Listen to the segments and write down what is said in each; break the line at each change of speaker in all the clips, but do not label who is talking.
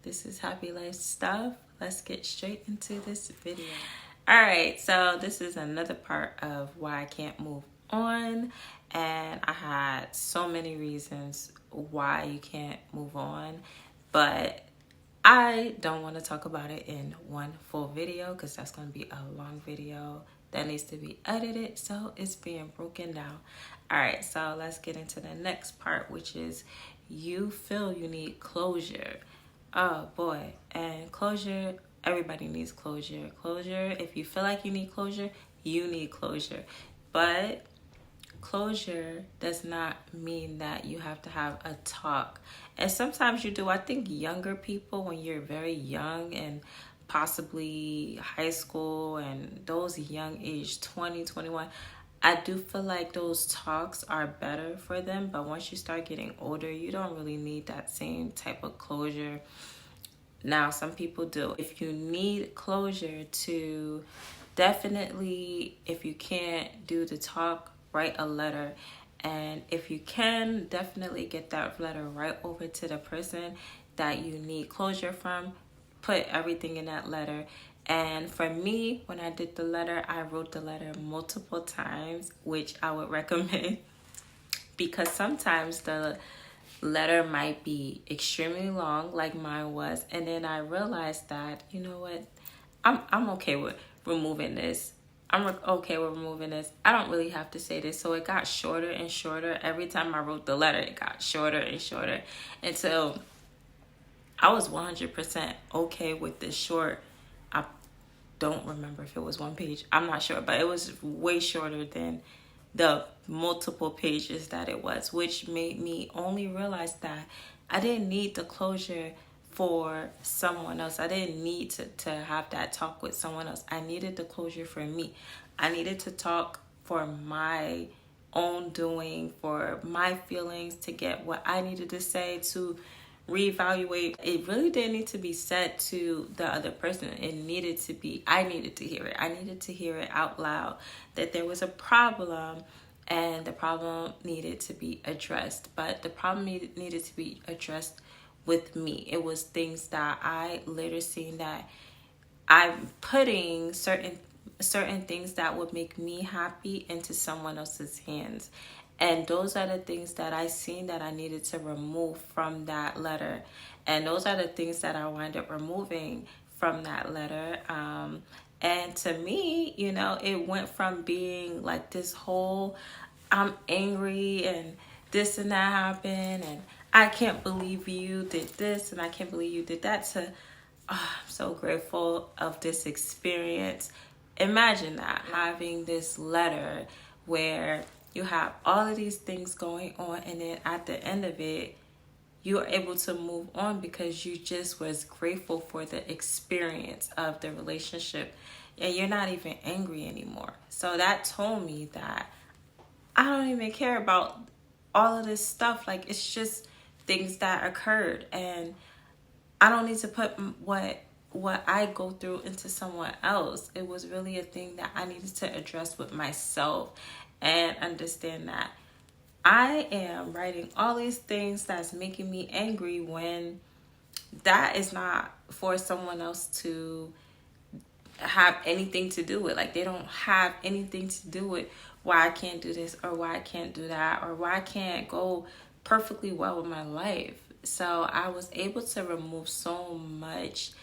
This is Happy Life Stuff. Let's get straight into this video. Alright, so this is another part of why I can't move on. And I had so many reasons why you can't move on. But I don't want to talk about it in one full video because that's going to be a long video that needs to be edited. So it's being broken down. Alright, so let's get into the next part, which is you feel you need closure. Oh boy. And closure, everybody needs closure. Closure, if you feel like you need closure, you need closure. But closure does not mean that you have to have a talk. And sometimes you do. I think younger people, when you're very young and possibly high school and those young age 20, 21, I do feel like those talks are better for them. But once you start getting older, you don't really need that same type of closure. Now, some people do. If you need closure, to definitely, if you can't do the talk, write a letter. And if you can, definitely get that letter right over to the person that you need closure from. Put everything in that letter. And for me, when I did the letter, I wrote the letter multiple times, which I would recommend because sometimes the letter might be extremely long like mine was, and then I realized that, you know what, I'm okay with removing this. Okay with removing this. I don't really have to say this. So it got shorter and shorter. Every time I wrote the letter, it got shorter and shorter until I was 100% okay with this short. I don't remember if it was one page. I'm not sure, but it was way shorter than the multiple pages that it was, which made me only realize that I didn't need the closure for someone else. I didn't need to have that talk with someone else. I needed the closure for me. I needed to talk for my own doing, for my feelings, to get what I needed to say, to reevaluate. It really didn't need to be said to the other person. It needed to be, I needed to hear it. I needed to hear it out loud that there was a problem and the problem needed to be addressed. But the problem needed to be addressed with me. It was things that I later seen that I'm putting certain things that would make me happy into someone else's hands. And those are the things that I seen that I needed to remove from that letter. And those are the things that I wind up removing from that letter. And to me, you know, it went from being like this whole, I'm angry and this and that happened and I can't believe you did this and I can't believe you did that, to I'm so grateful of this experience. Imagine that, having this letter where you have all of these things going on, and then at the end of it, you are able to move on because you just was grateful for the experience of the relationship, and you're not even angry anymore. So that told me that I don't even care about all of this stuff. Like, it's just things that occurred, and I don't need to put what I go through into someone else. It was really a thing that I needed to address with myself and understand that I am writing all these things that's making me angry when that is not for someone else to have anything to do with. Like, they don't have anything to do with why I can't do this or why I can't do that or why I can't go perfectly well with my life. So I was able to remove so much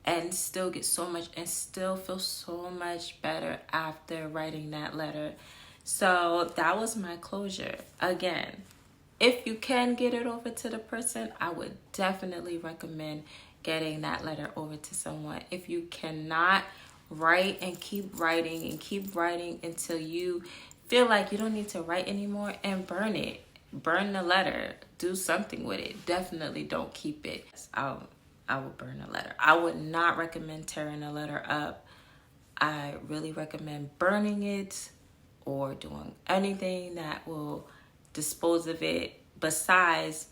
and still get so much and still feel so much better after writing that letter. So that was my closure. Again, if you can get it over to the person, I would definitely recommend getting that letter over to someone. If you cannot, write and keep writing until you feel like you don't need to write anymore, and burn it. Burn the letter. Do something with it. Definitely don't keep it. I would burn a letter. I would not recommend tearing a letter up. I really recommend burning it or doing anything that will dispose of it. Besides,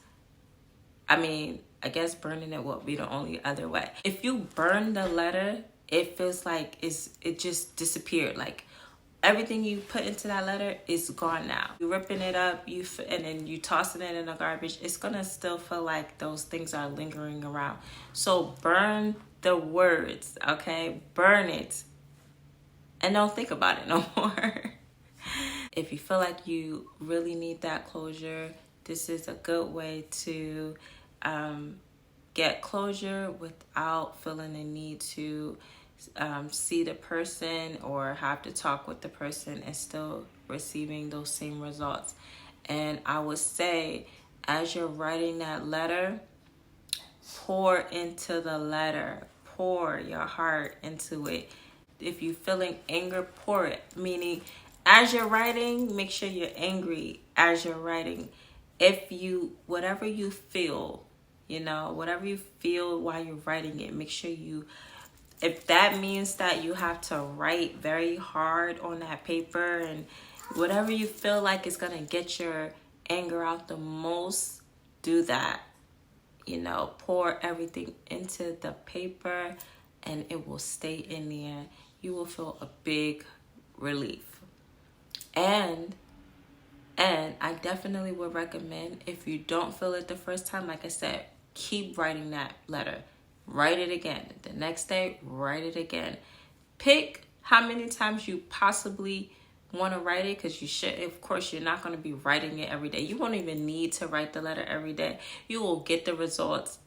I guess burning it will be the only other way. If you burn the letter, it feels like it just disappeared. Like, everything you put into that letter is gone now. You're ripping it up, and then you tossing it in the garbage. It's gonna still feel like those things are lingering around. So burn the words, okay? Burn it, and don't think about it no more. If you feel like you really need that closure, this is a good way to get closure without feeling the need to see the person or have to talk with the person and still receiving those same results. And I would say, as you're writing that letter, pour into the letter. Pour your heart into it. If you're feeling anger, pour it. Meaning, as you're writing, make sure you're angry as you're writing. Whatever you feel, whatever you feel while you're writing it, make sure if that means that you have to write very hard on that paper, and whatever you feel like is going to get your anger out the most, do that. Pour everything into the paper and it will stay in there. You will feel a big relief. And I definitely would recommend, if you don't feel it the first time, like I said, keep writing that letter. Write it again. The next day, write it again. Pick how many times you possibly want to write it, because you should. Of course, you're not going to be writing it every day. You won't even need to write the letter every day. You will get the results.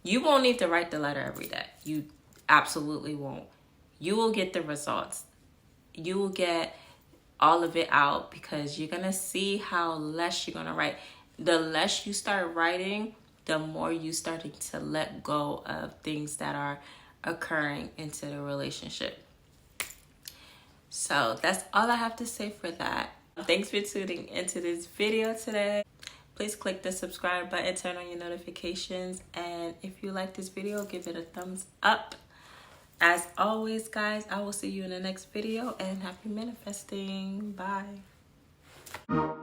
You won't need to write the letter every day. You absolutely won't. You will get the results. You will get all of it out, because you're going to see how less you're going to write. The less you start writing, the more you starting to let go of things that are occurring into the relationship. So that's all I have to say for that. Thanks for tuning into this video today. Please click the subscribe button, turn on your notifications, and if you like this video, give it a thumbs up. As always, guys, I will see you in the next video, and happy manifesting. Bye.